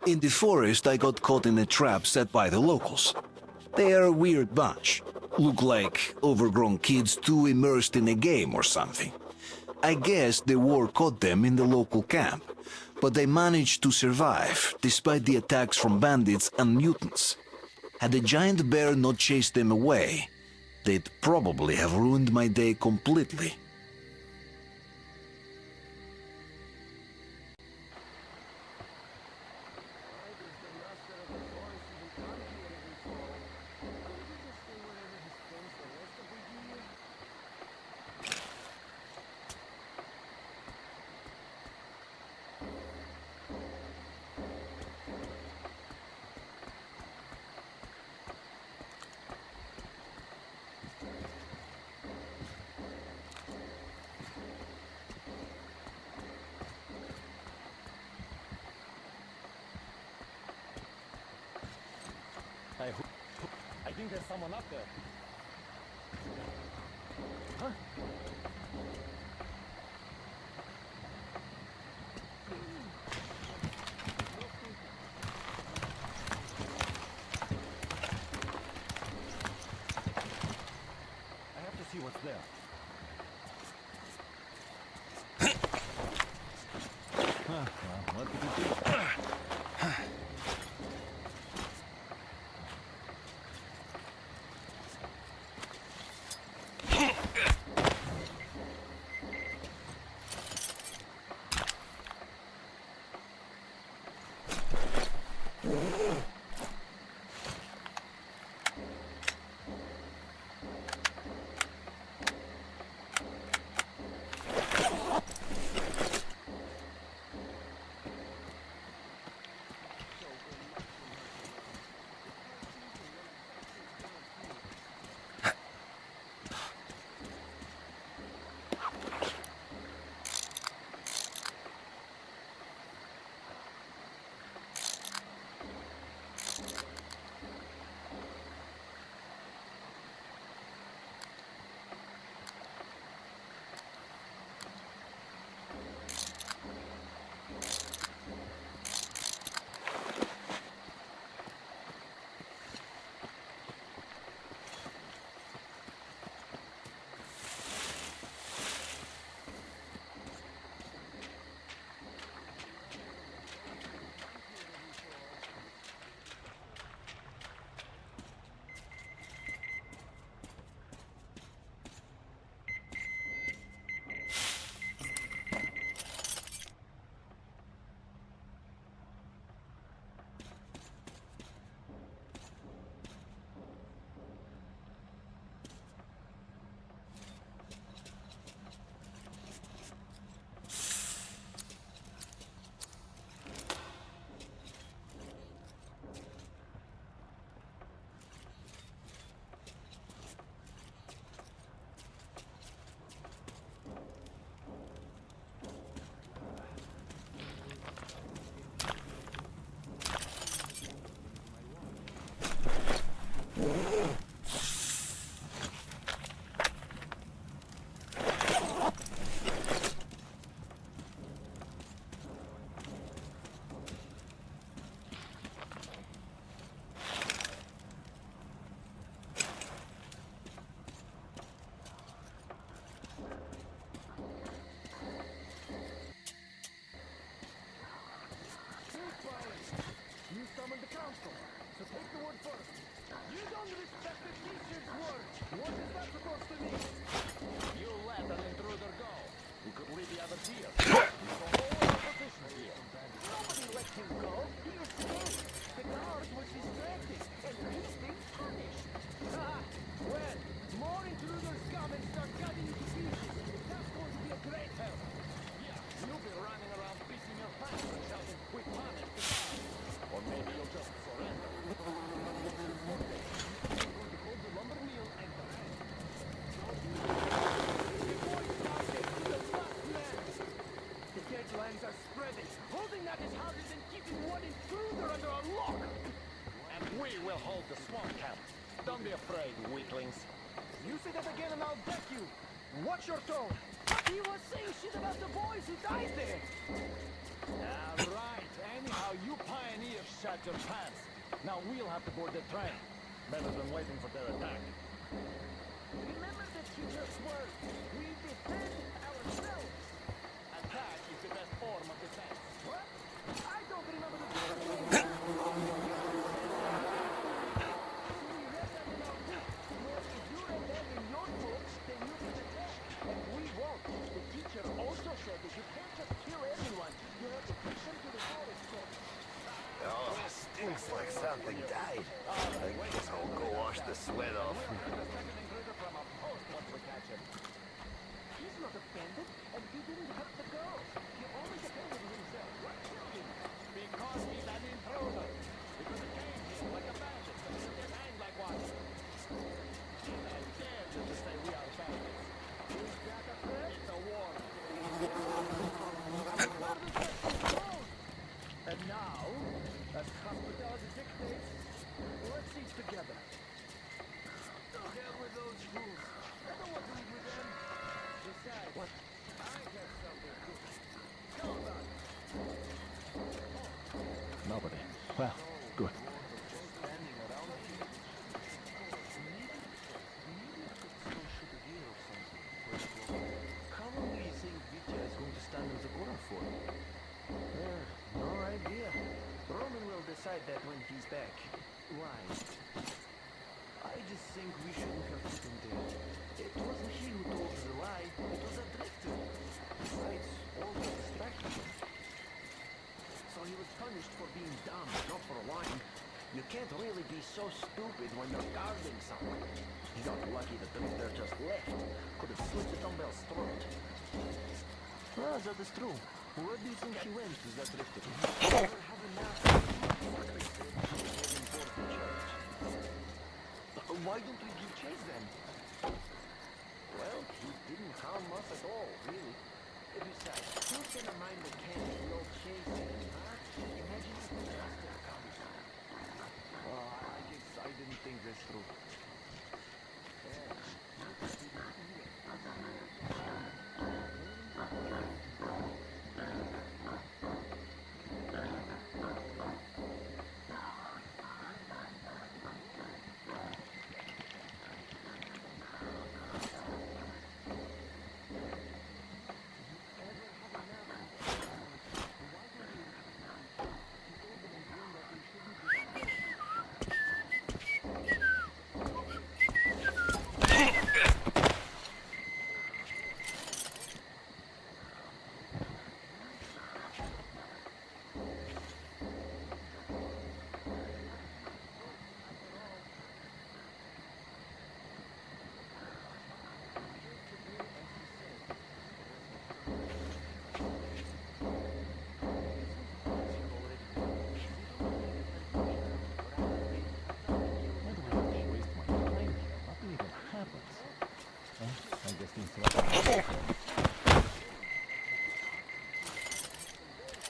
In the forest, I got caught in a trap set by the locals. They are a weird bunch. Look like overgrown kids too immersed in a game or something. I guess the war caught them in the local camp, but they managed to survive despite the attacks from bandits and mutants. Had the giant bear not chased them away, they'd probably have ruined my day completely. I think there's someone up there. Huh? I have to see what's there. Huh, well, what did you do? Don't be afraid, weaklings. You say that again and I'll deck you. Watch your tone. He was saying shit about the boys who died there. Right. Anyhow, you pioneers shot your pants. Now we'll have to board the train. Better than waiting for their attack. Remember the teacher's words. We defend ourselves. Attack is the best form of defense. What? I don't remember the teacher's words. So we read that in our book. Well, if you read that in your books, then you can attack. And we won't. The teacher also said that you can't just kill everyone. You have to push them to the forest court. Oh, stinks like something died. I guess I'll go wash the sweat off. The second intruder from a post once we catch him. He's not offended, and he didn't hurt the girls. He only defended himself. What killed him? Because he's an intruder. Because he came here like a bandit, so he'll get hanged like one. And I dare you to say we are bandits. Is that a threat? It's a war. And now, as hospitality dictates, let's eat together. The hell with those fools. I don't want to eat with them. Besides, what? I have something cooking. Tell about it. Nobody. Well, good. Standing around here. Maybe I could throw shoot a gear or something. How long do you think Vitya is going to stand in Zagora for? No idea. Roman will decide that when he's back. Why? I just think we shouldn't have put him there. It wasn't he who told the lie, it was a drifter. Besides, all the distracted him. So he was punished for being dumb, not for lying. You can't really be so stupid when you're guarding someone. He got lucky the drifter just left. Could have slit the dumbbell's throat. Well, that is true. Where do you think he went, that drifter? Why don't we give chase then? Well, he didn't harm us at all, really. Besides, who's gonna mind the candy we'll chase him, huh? Imagine if the master comes. I guess I didn't think this through.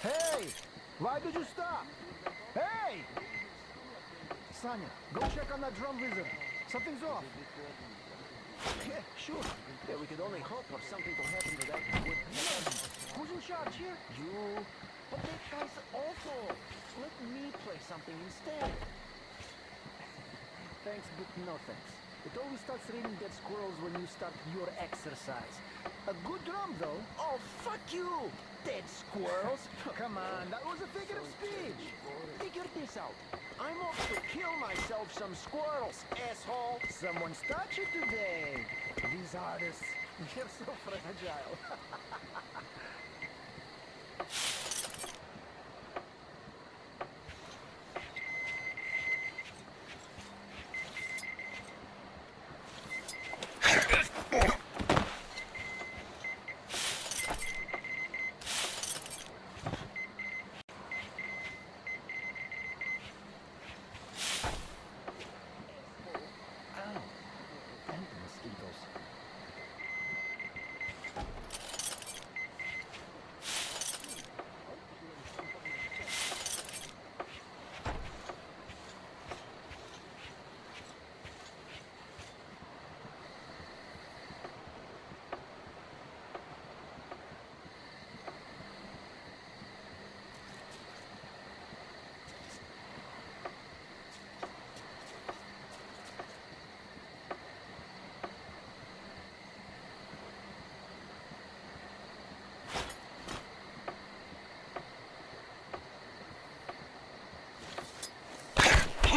Hey! Why did you stop? Hey! Sanya, go check on that drum wizard. Something's off. Yeah, sure. Yeah, we could only hope for something to happen to that wood. Who's in charge here? You. But that guy's awful. Let me play something instead. Thanks, but no thanks. It always starts raining dead squirrels when you start your exercise. A good drum, though. Oh, fuck you! Dead squirrels! Come on, that was a figure of speech. Figure this out. I'm off to kill myself some squirrels, asshole! Someone's touchy today. These artists, they're so fragile.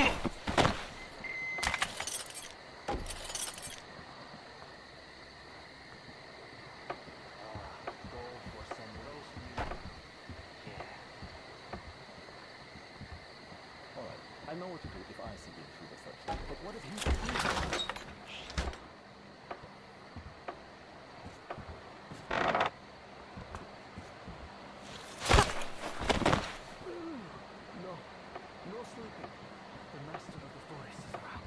Go for some roast meat. Yeah. Alright, I know what to do if I see the intruder first. But what if he's the No, no sleeping. The master of the forest is around.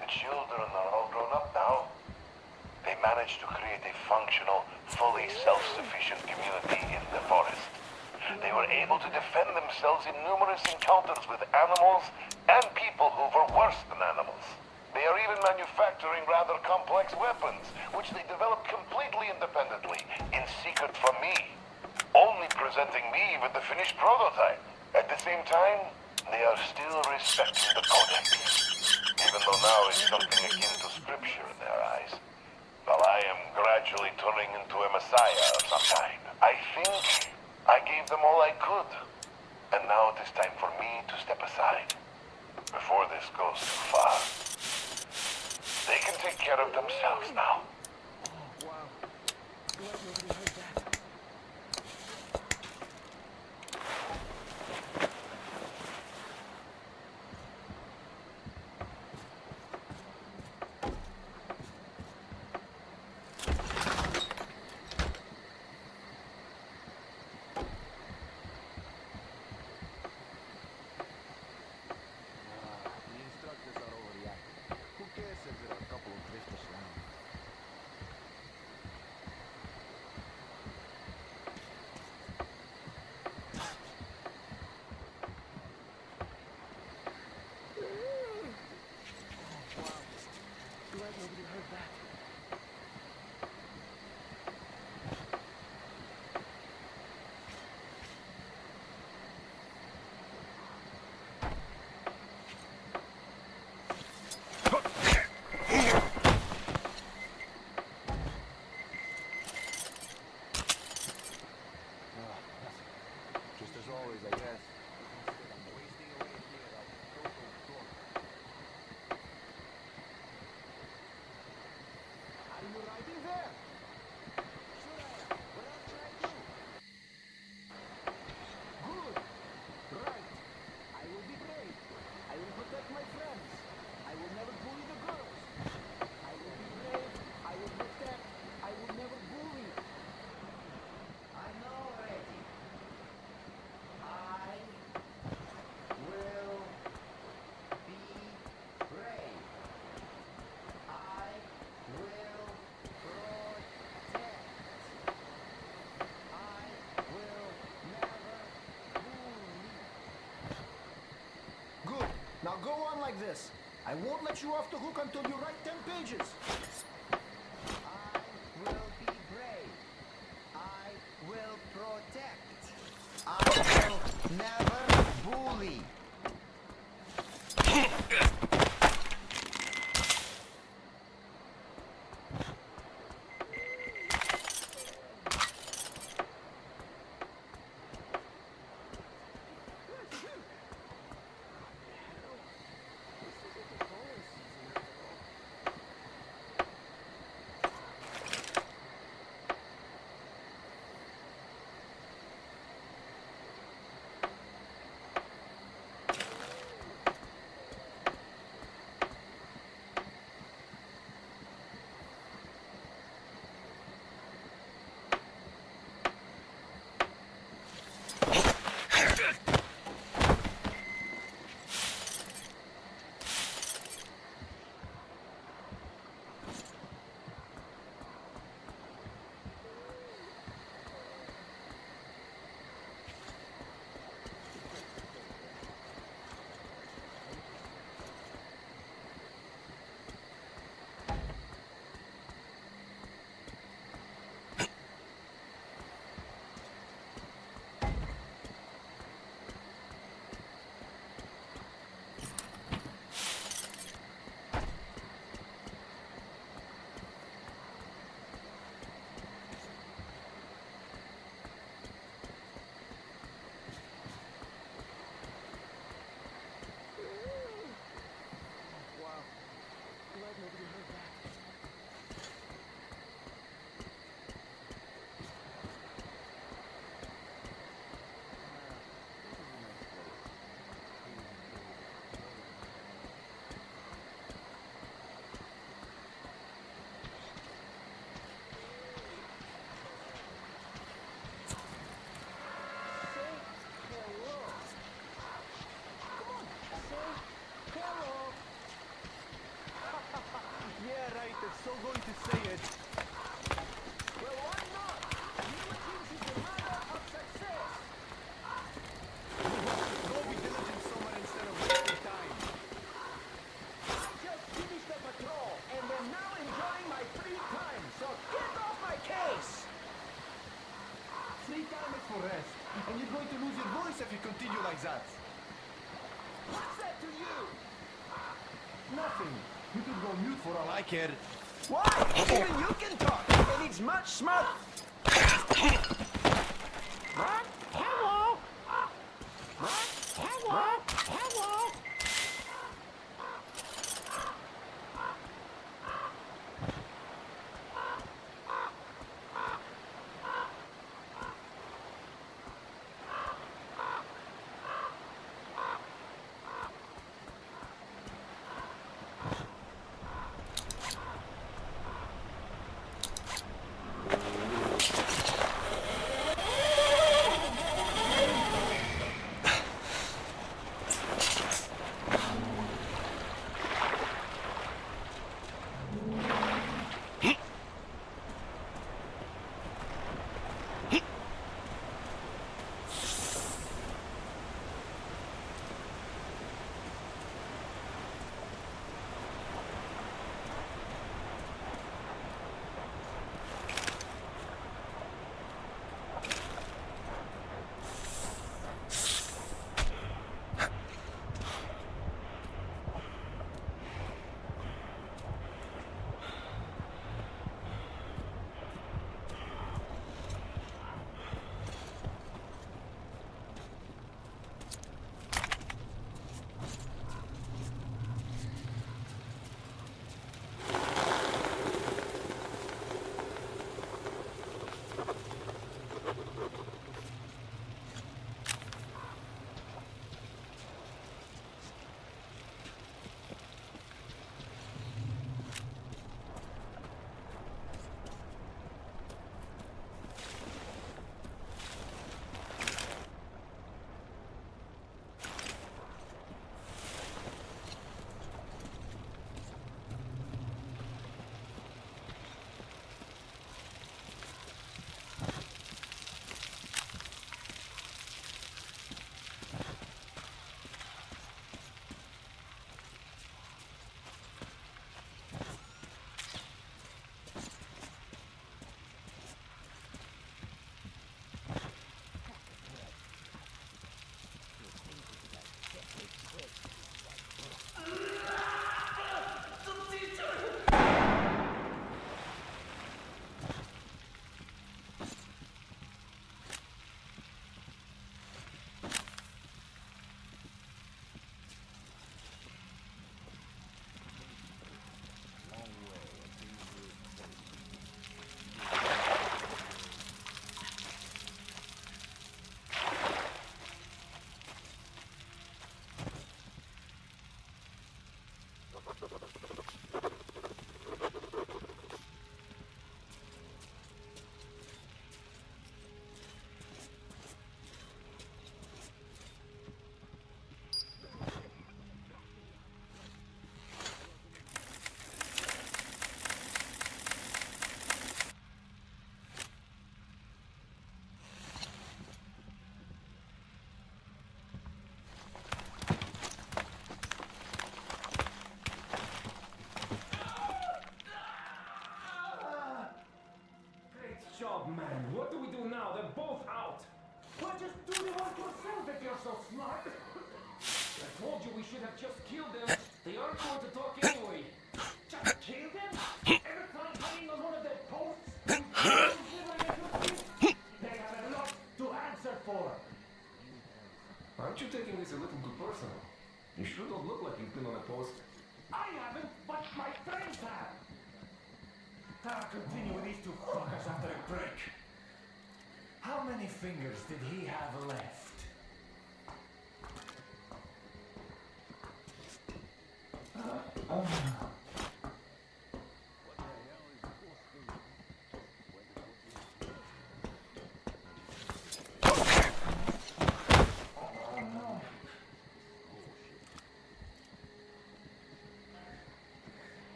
The children are all grown up now. They managed to create a functional, fully self-sufficient community in the forest. They were able to defend themselves in numerous encounters with animals and people who were worse than animals. They are even manufacturing rather complex weapons, which they developed completely independently, in secret from me, only presenting me with the finished prototype. At the same time, they are still respecting the Codex, even though now it's something akin to scripture in their eyes. Well, I am gradually turning into a messiah of some kind. I think I gave them all I could. And now it is time for me to step aside. Before this goes too far. They can take care of themselves now. Oh, wow. Glad nobody heard that. The instructors are overreacting. Who cares if there are a couple of drifters around? Wow. Glad nobody heard that. Just as always, I guess. I'm wasting away here at Proto Dork. Are you riding there? Sure I am. What else should I do? Good. Right. I will be brave. I will protect my friends. I will never bully the girls. I will be brave. I will protect. I will never bully. I know already. I will be brave. I will protect. I will never bully. Good. Now go on like this. I won't let you off the hook until you write 10 pages. I will be brave. I will protect. I will never bully. nobody heard that. Yeah, right, it's so going to say it. Well, why not? Diligence is the mother of success. Go be diligent somewhere instead of wasting time. I just finished the patrol, and am now enjoying my free time, so get off my case! Free time is for rest, and you're going to lose your voice if you continue like that. What's that to you? Nothing. You could go mute for all I care. Why? Even you can talk, and it's much smarter. What? Hello? What? Hello? Hello? job, man. What do we do now? They're both out. Well, just do the work yourself if you're so smart. I told you we should have just killed them. They aren't going to talk anyway. Just kill them? Every time hanging on one of their posts? They have a lot to answer for. Aren't you taking this a little too personal? You sure don't look like you've been on a post. I haven't, but my friends I'll continue with these two fuckers after a break. How many fingers did he have left?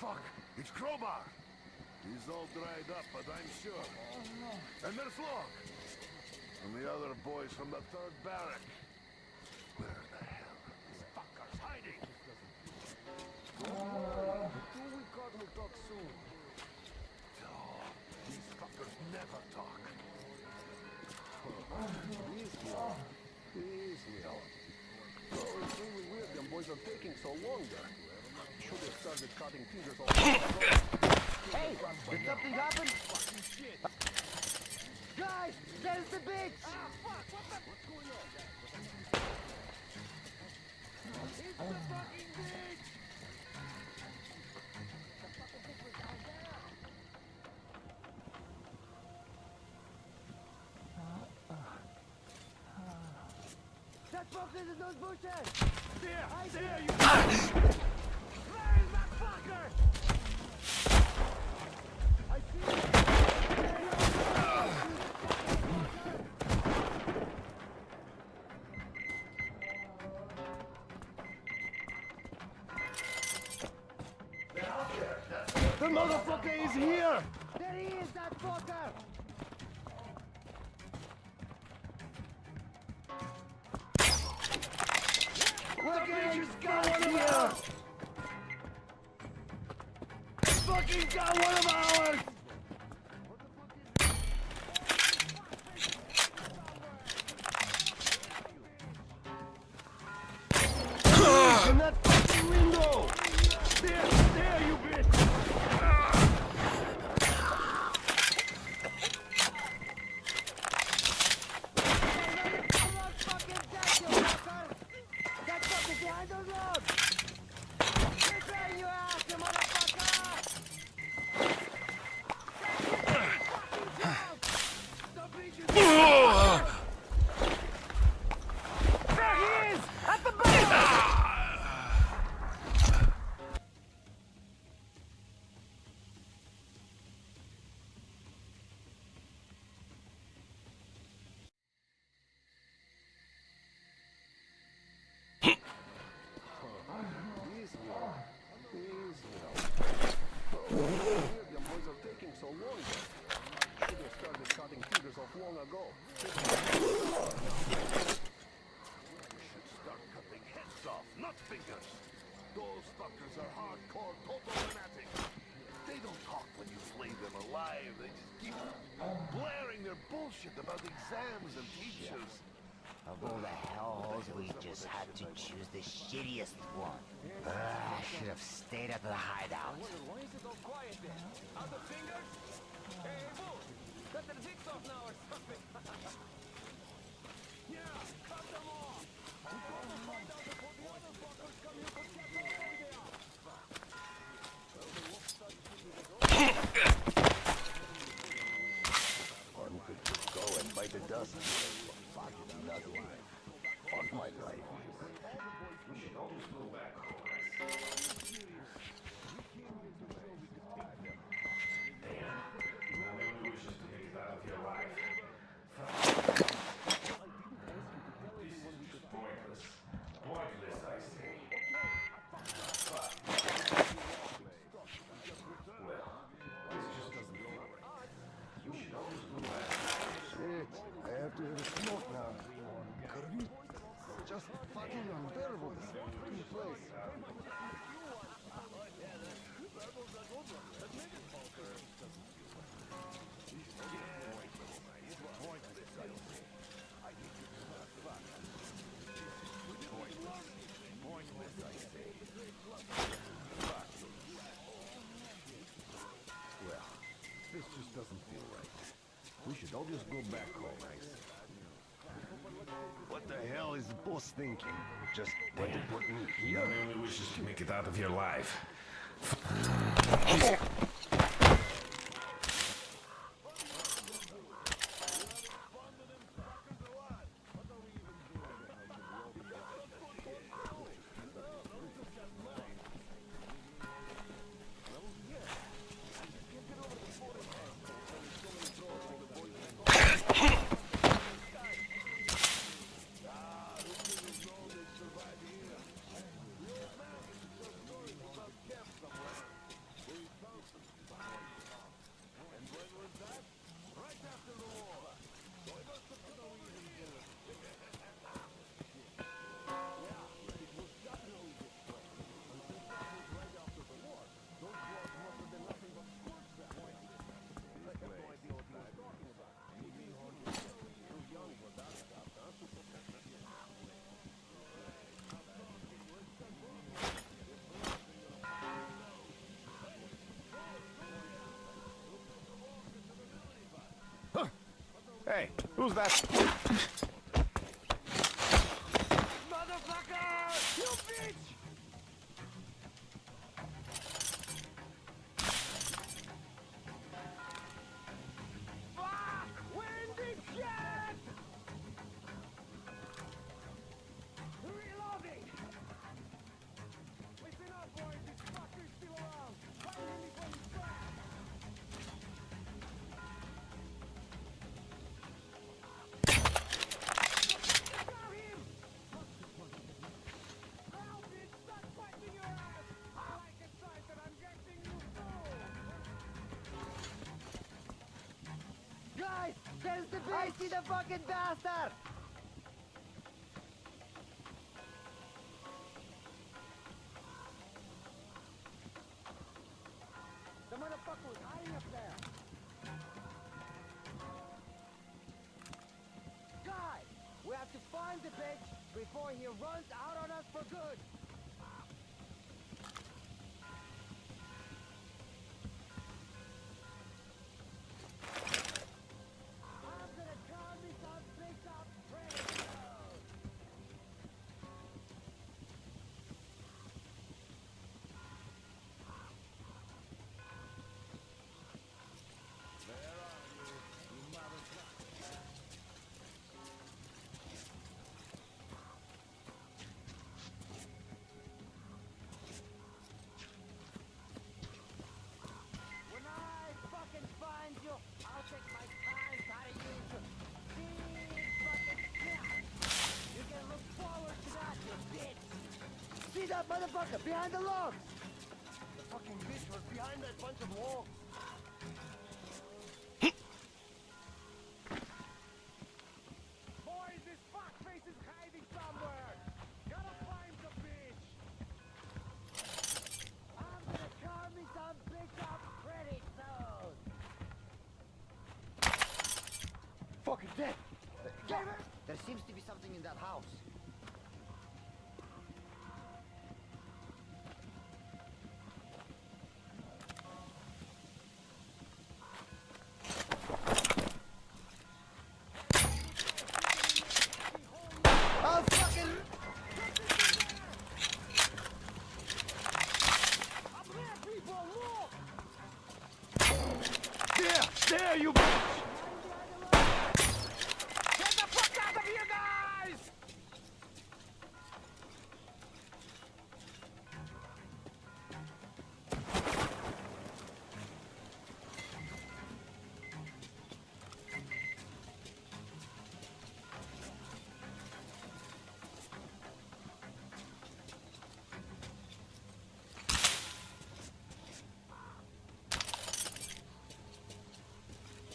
Fuck! It's Crowbar! He's all dried up, but I'm sure. And there's Locke! And the other boys from the third barrack. Where the hell are these fuckers hiding? We will talk soon. Oh, these fuckers never talk. Easy. Oh, it's really weird them boys are taking so long there. Should have started cutting fingers off. Hey, did something happen? Fucking shit. Guys, there's the bitch! Ah, fuck, what's going on? It's the fucking bitch! That fucker's in those bushes! There, you... Where is that fucker? I see him! The motherfucker is here! There he is, that fucker! Look at him, got one of ours! Fucking got one of ours! In that fucking window! There, you bitch! That fucker's behind those logs! Get there, you ass, you motherfucker! The beach is there he is! At the back! Them boys are taking so long. Should have started cutting fingers off long ago. We should start cutting heads off, not fingers. Those fuckers are hardcore, total fanatics. They don't talk when you flay them alive. They just keep blaring their bullshit about exams and teachers. Of all the hellholes, we just had to choose the shittiest one. I should have stayed at the hideout. Why is it all quiet then? Out of fingers? Hey, fool! Cut their dicks off now or something! Yeah, cut them off! We got to find out before the other fuckers come here, but get over there! One could just go and bite a dozen. Fuck nothing. On my life. We should always go back home. Dan, my only wish is to make it out of here alive. just fucking unbearable, this fucking place. Well, this just doesn't feel right. We should all just go back home, I say. What the hell is the boss thinking? Just what to put me here? My only wish is to make it out of your life. Hey, who's that? Motherfucker! You bitch! Fuck! We're in this shit! Reloading! Listen up, boys. This fucker's still around. Find him before he's back. Got him! Now, bitch, stop fighting your ass! I like a sight that I'm getting you through! Guys! There's the bitch! I see the fucking bastard! The motherfucker was hiding up there! Guys! We have to find the bitch before he runs out on us for good! I'm gonna call me some pickup radio! When I fucking find you, I'll take my time trying to use you. Big fucking snap. You can look forward to that, you bitch. See that motherfucker behind the logs? The fucking bitch was behind that bunch of logs. Boys, this fuckface is hiding somewhere. Gotta find the bitch. I'm gonna call me some pickup pretty soon. Fucking dead. Gamer! There seems to be something in that house. Oh, fucking... Up there, people, look! There, you bitch! Get the fuck out of here, guys!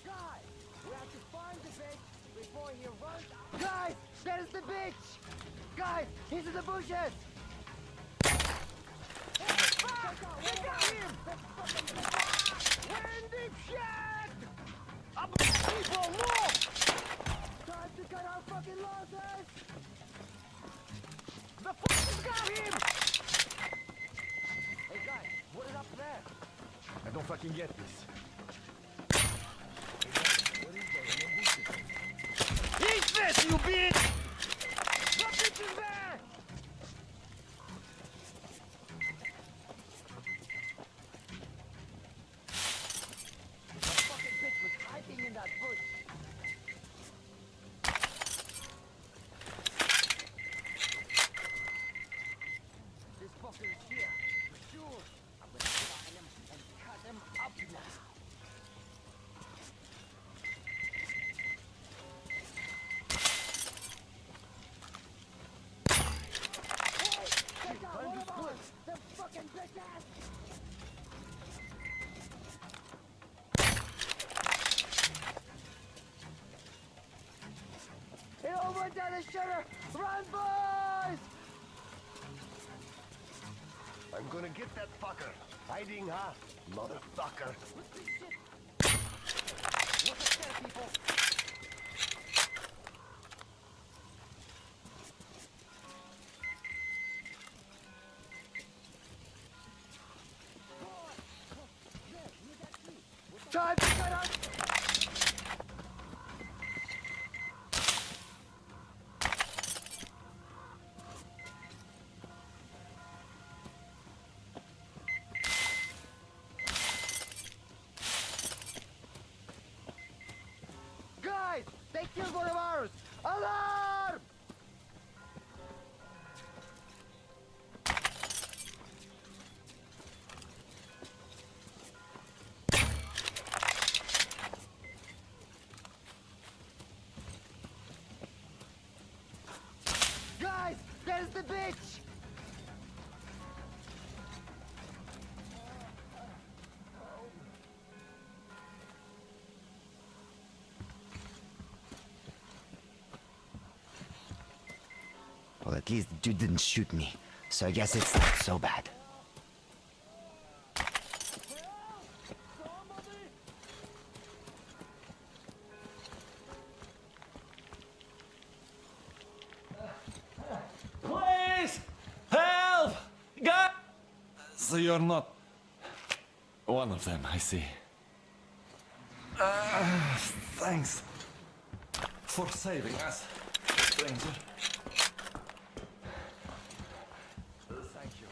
Guys, we have to find the bitch before he runs out. Guys, There's the bitch! Guys, he's in the bushes! They got him! We're in deep shit! Up people, move! Time to cut our fucking losses! The fuckers got him! Hey guys, what is up there? I don't fucking get this. Eat this, you bitch! The bitch is there! The fucking bitch was hiding in that bush. This fucker is here, for sure. I'm gonna find him and cut him up now. The fucking bitch ass! It all went down the shutter! Run, boys! I'm gonna get that fucker. Hiding, huh? Motherfucker. What's this shit? What's upstairs, people? Time to cut up! Guys! They killed one of ours! Alarm! Guys! There's the bitch! Well, at least the dude didn't shoot me, so I guess it's not so bad. Please! Help! God! So you're not one of them, I see. Thanks for saving us, stranger. Thank you.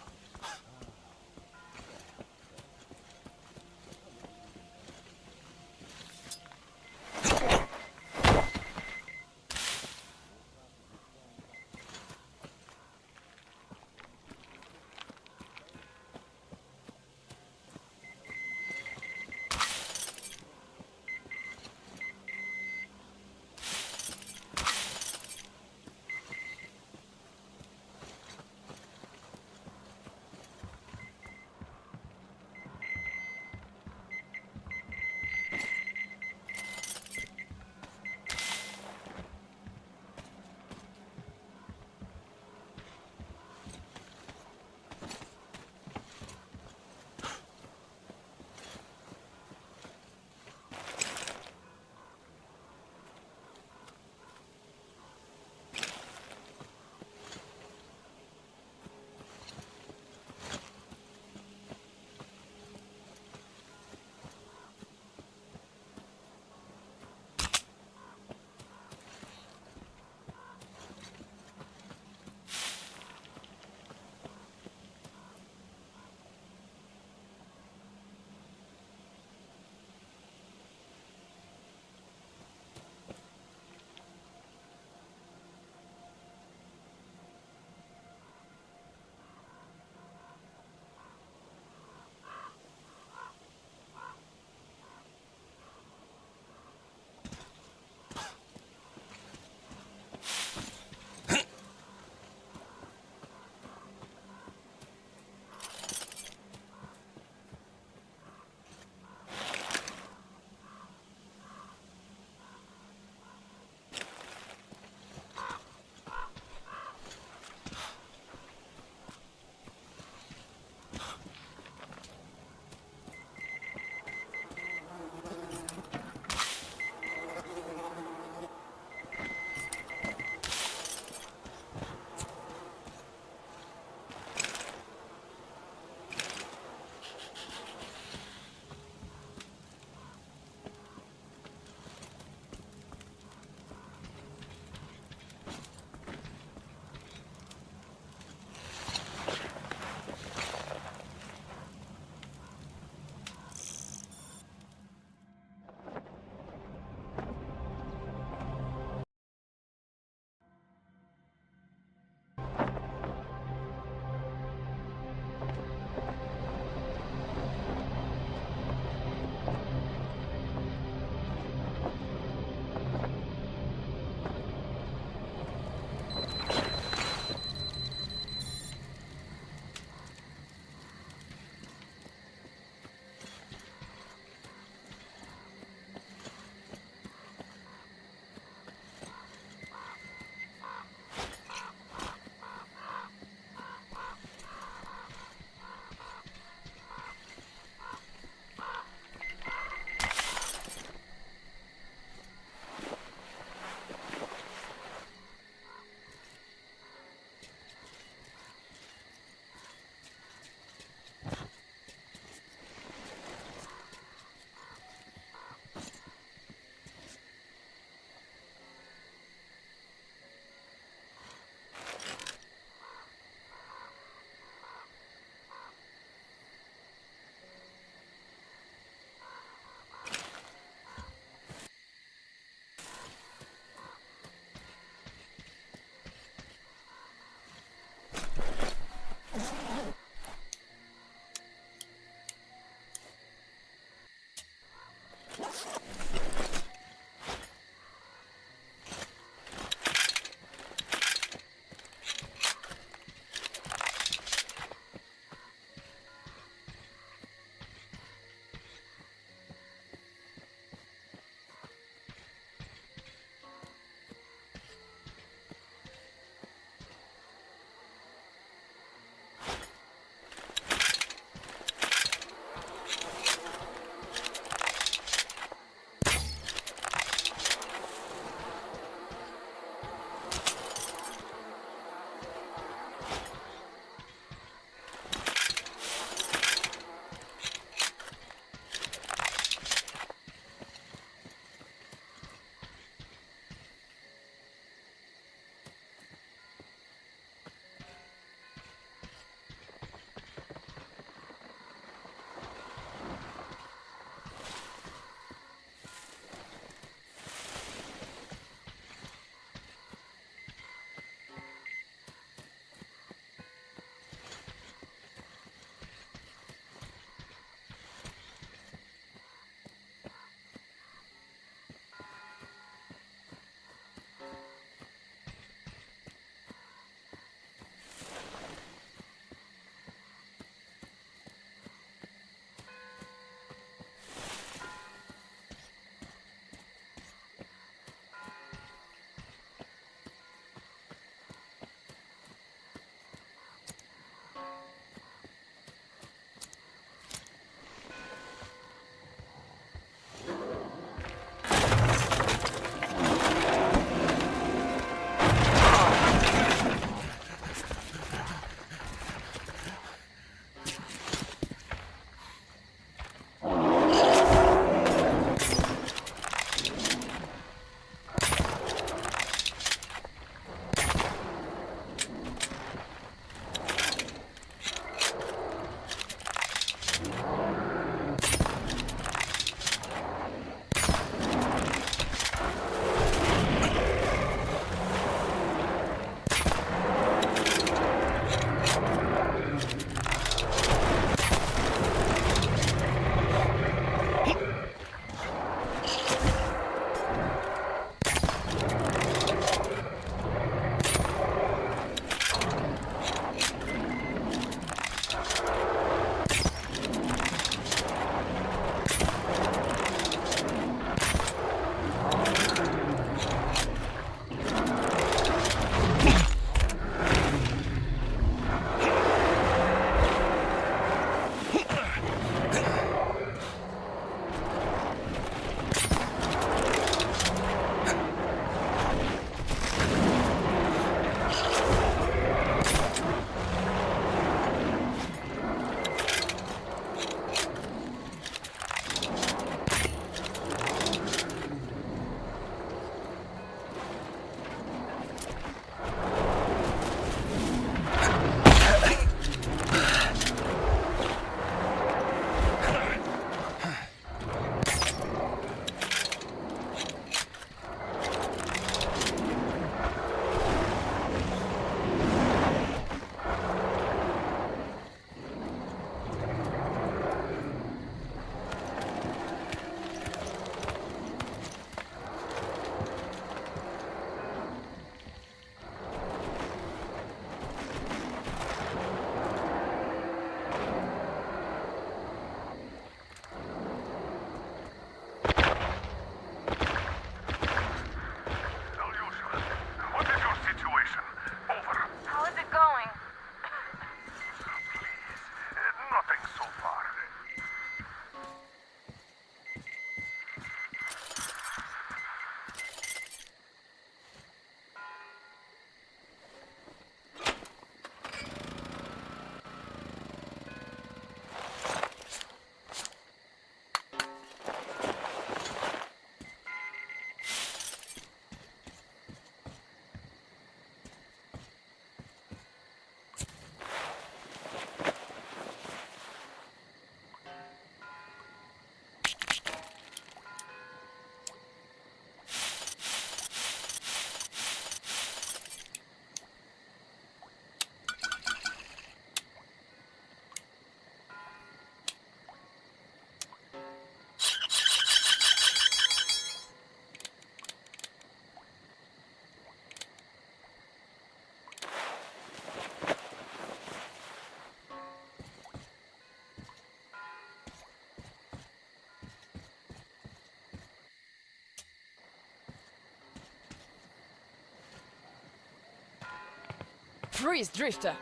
Freeze, Drifter!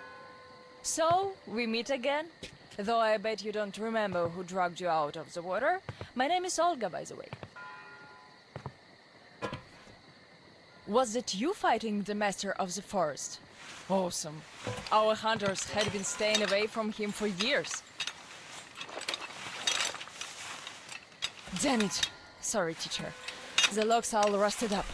So, we meet again? Though I bet you don't remember who dragged you out of the water. My name is Olga, by the way. Was it you fighting the Master of the Forest? Awesome. Our hunters had been staying away from him for years. Damn it. Sorry, teacher. The logs all rusted up.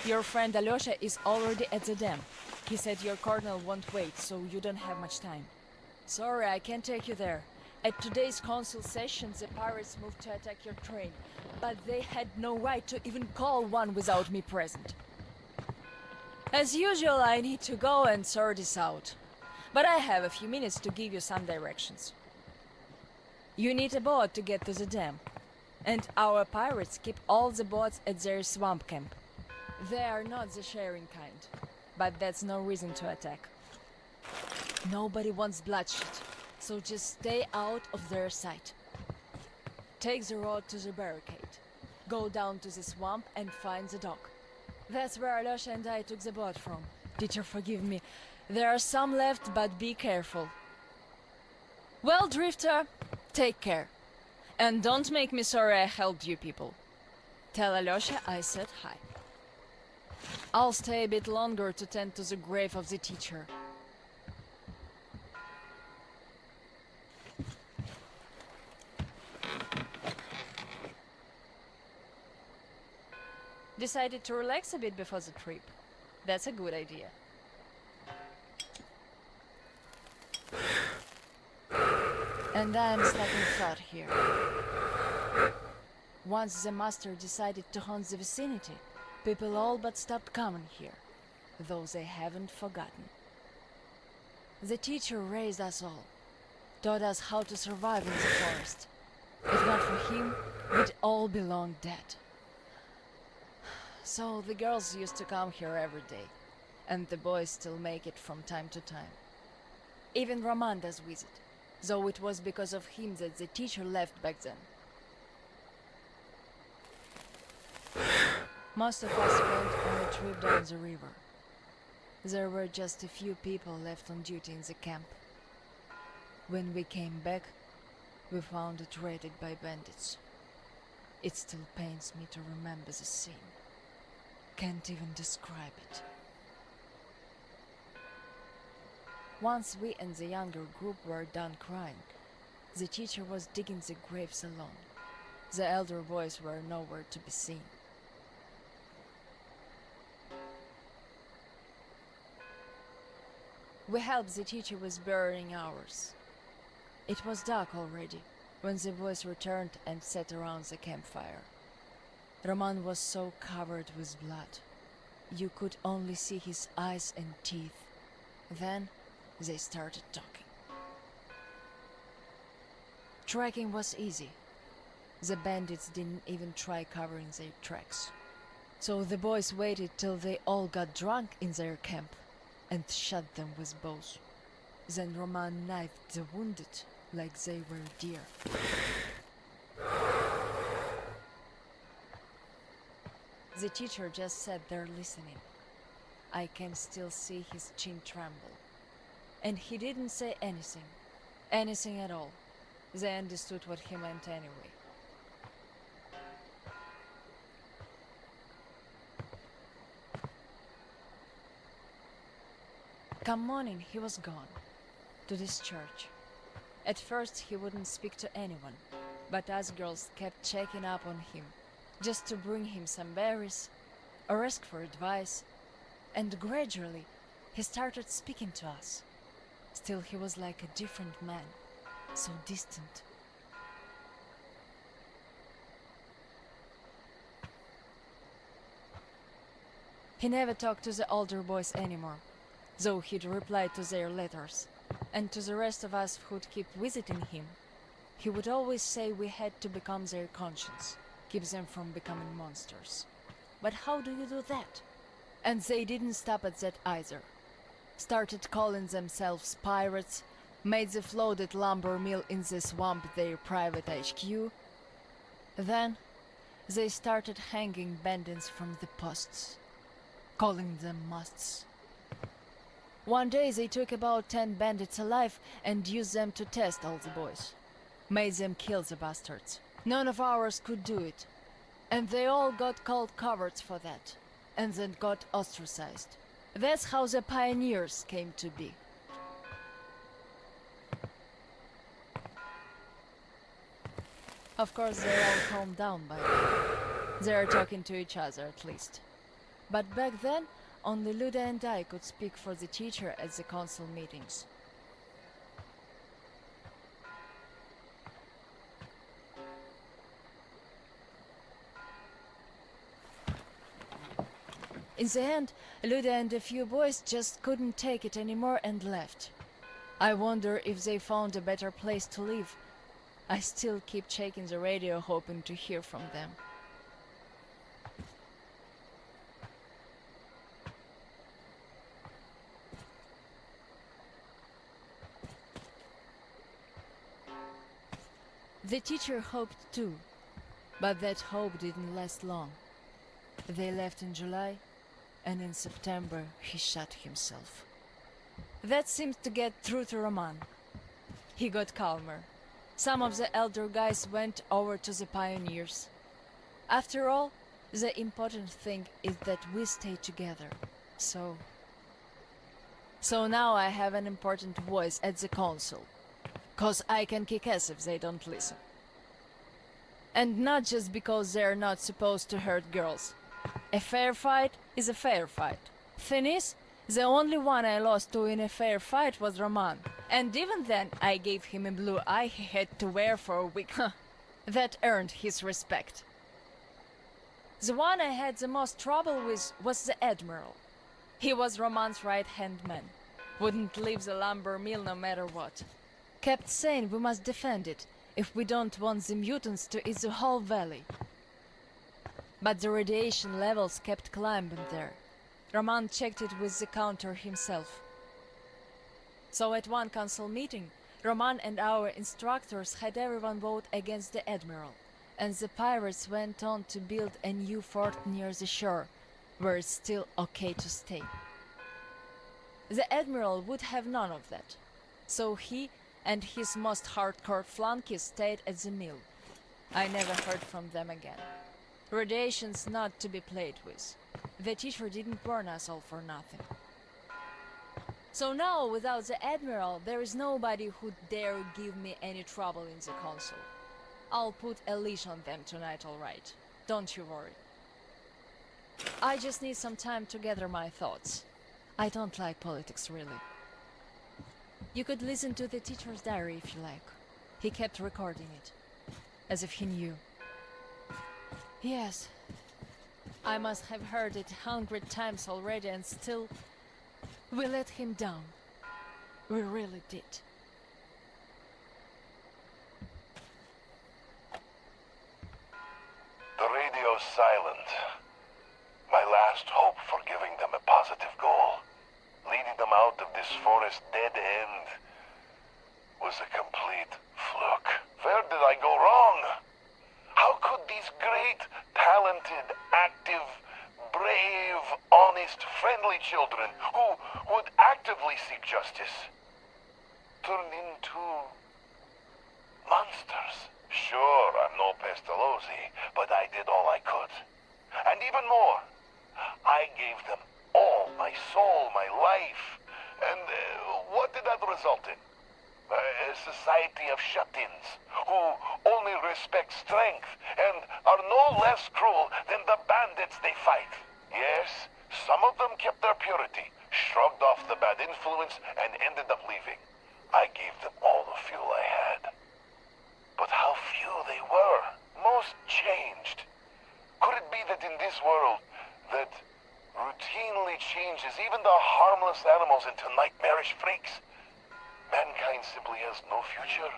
Your friend Alyosha is already at the dam. He said your colonel won't wait, so you don't have much time. Sorry, I can't take you there. At today's council session, the pirates moved to attack your train, but they had no right to even call one without me present. As usual, I need to go and sort this out. But I have a few minutes to give you some directions. You need a boat to get to the dam. And our pirates keep all the boats at their swamp camp. They are not the sharing kind, but that's no reason to attack. Nobody wants bloodshed, so just stay out of their sight. Take the road to the barricade. Go down to the swamp and find the dock. That's where Alyosha and I took the boat from. Teacher, forgive me. There are some left, but be careful. Well, Drifter, take care. And don't make me sorry I helped you people. Tell Alyosha I said hi. I'll stay a bit longer to tend to the grave of the teacher. Decided to relax a bit before the trip. That's a good idea. And I'm stuck in thought here. Once the master decided to haunt the vicinity, people all but stopped coming here, though they haven't forgotten. The teacher raised us all, taught us how to survive in the forest. If not for him, we'd all be long dead. So the girls used to come here every day, and the boys still make it from time to time. Even Roman does visit, though it was because of him that the teacher left back then. Most of us went on a trip down the river. There were just a few people left on duty in the camp. When we came back, we found it raided by bandits. It still pains me to remember the scene. Can't even describe it. Once we and the younger group were done crying, the teacher was digging the graves alone. The elder boys were nowhere to be seen. We helped the teacher with burying ours. It was dark already when the boys returned and sat around the campfire. Roman was so covered with blood. You could only see his eyes and teeth. Then they started talking. Tracking was easy. The bandits didn't even try covering their tracks. So the boys waited till they all got drunk in their camp and shot them with bows. Then Roman knifed the wounded like they were deer. The teacher just sat there listening. I can still see his chin tremble. And he didn't say anything. Anything at all. They understood what he meant anyway. Come morning, he was gone. To this church. At first he wouldn't speak to anyone, but us girls kept checking up on him, just to bring him some berries, or ask for advice, and gradually he started speaking to us. Still he was like a different man, so distant. He never talked to the older boys anymore, though he'd reply to their letters, and to the rest of us who'd keep visiting him, he would always say we had to become their conscience, keep them from becoming monsters. But how do you do that? And they didn't stop at that either. Started calling themselves pirates, made the floated lumber mill in the swamp their private HQ. Then they started hanging bandits from the posts. calling them musts. One day they took about 10 bandits alive and used them to test all the boys. Made them kill the bastards. None of ours could do it. And they all got called cowards for that. And then got ostracized. That's how the pioneers came to be. Of course, they're all calmed down by now. They're talking to each other, at least. But back then, only Luda and I could speak for the teacher at the council meetings. In the end, Luda and a few boys just couldn't take it anymore and left. I wonder if they found a better place to live. I still keep checking the radio hoping to hear from them. The teacher hoped too, but that hope didn't last long. They left in July, and in September he shot himself. That seems to get through to Roman. He got calmer. Some of the elder guys went over to the pioneers. After all, the important thing is that we stay together. So now I have an important voice at the council. 'Cause I can kick ass if they don't listen. And not just because they're not supposed to hurt girls. A fair fight is a fair fight. Thing is, the only one I lost to in a fair fight was Roman. And even then, I gave him a blue eye he had to wear for a week. That earned his respect. The one I had the most trouble with was the Admiral. He was Roman's right-hand man. Wouldn't leave the lumber mill no matter what. Kept saying we must defend it if we don't want the mutants to eat the whole valley. But the radiation levels kept climbing there. Roman checked it with the counter himself. So at one council meeting, Roman and our instructors had everyone vote against the Admiral, and the pirates went on to build a new fort near the shore, where it's still okay to stay. The Admiral would have none of that, so he and his most hardcore flunkies stayed at the mill. I never heard from them again. Radiation's not to be played with. The teacher didn't warn us all for nothing. So now, without the Admiral, there is nobody who'd dare give me any trouble in the council. I'll put a leash on them tonight, all right. Don't you worry. I just need some time to gather my thoughts. I don't like politics, really. You could listen to the teacher's diary if you like. He kept recording it, as if he knew. Yes, I must have heard it 100 times already, and still, we let him down. We really did. The radio's silent. My last hope for giving them a positive goal, leading them out of this forest dead end, was a complete fluke. Where did I go wrong? How could these great, talented, active, brave, honest, friendly children who would actively seek justice turn into monsters? Sure, I'm no Pestalozzi, but I did all I could. And even more, I gave them all my soul, my life. And what did that result in? A society of shut-ins who only respect strength and are no less cruel than the bandits they fight. Yes, some of them kept their purity, shrugged off the bad influence, and ended up leaving. I gave them all the fuel I had. But how few they were. Most changed. Could it be that in this world that routinely changes even the harmless animals into nightmarish freaks, mankind simply has no future?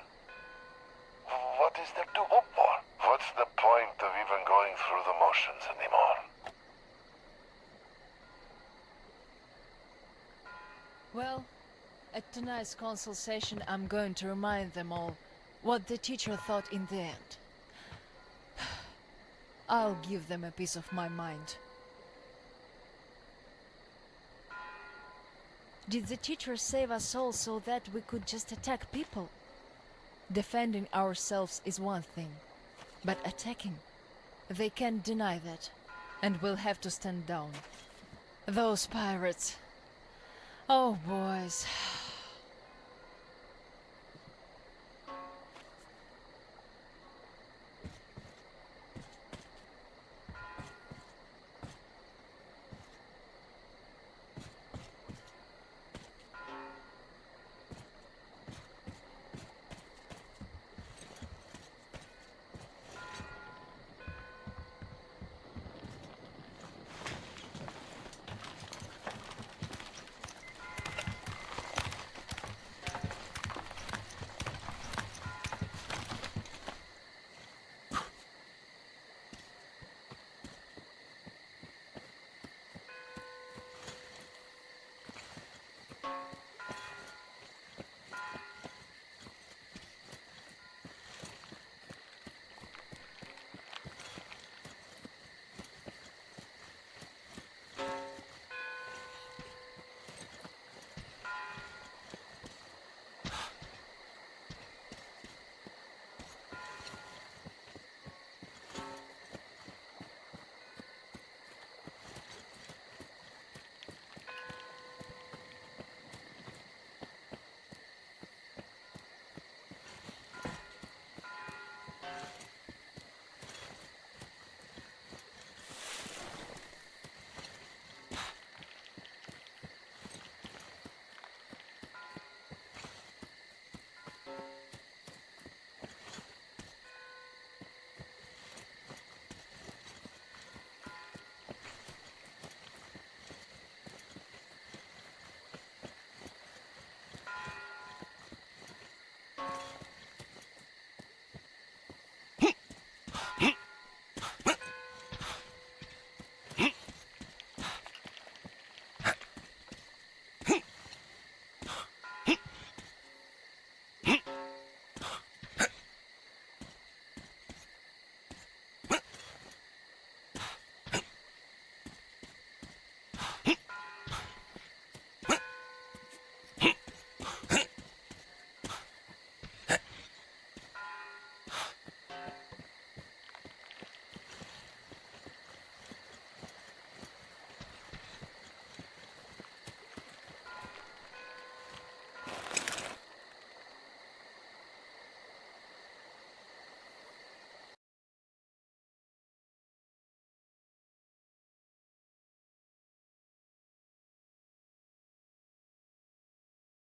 What is there to hope for? What's the point of even going through the motions anymore? Well, at tonight's council session, I'm going to remind them all what the teacher thought in the end. I'll give them a piece of my mind. Did the teacher save us all so that we could just attack people? Defending ourselves is one thing, but attacking, they can't deny that, and we'll have to stand down. Those pirates. Oh, boys.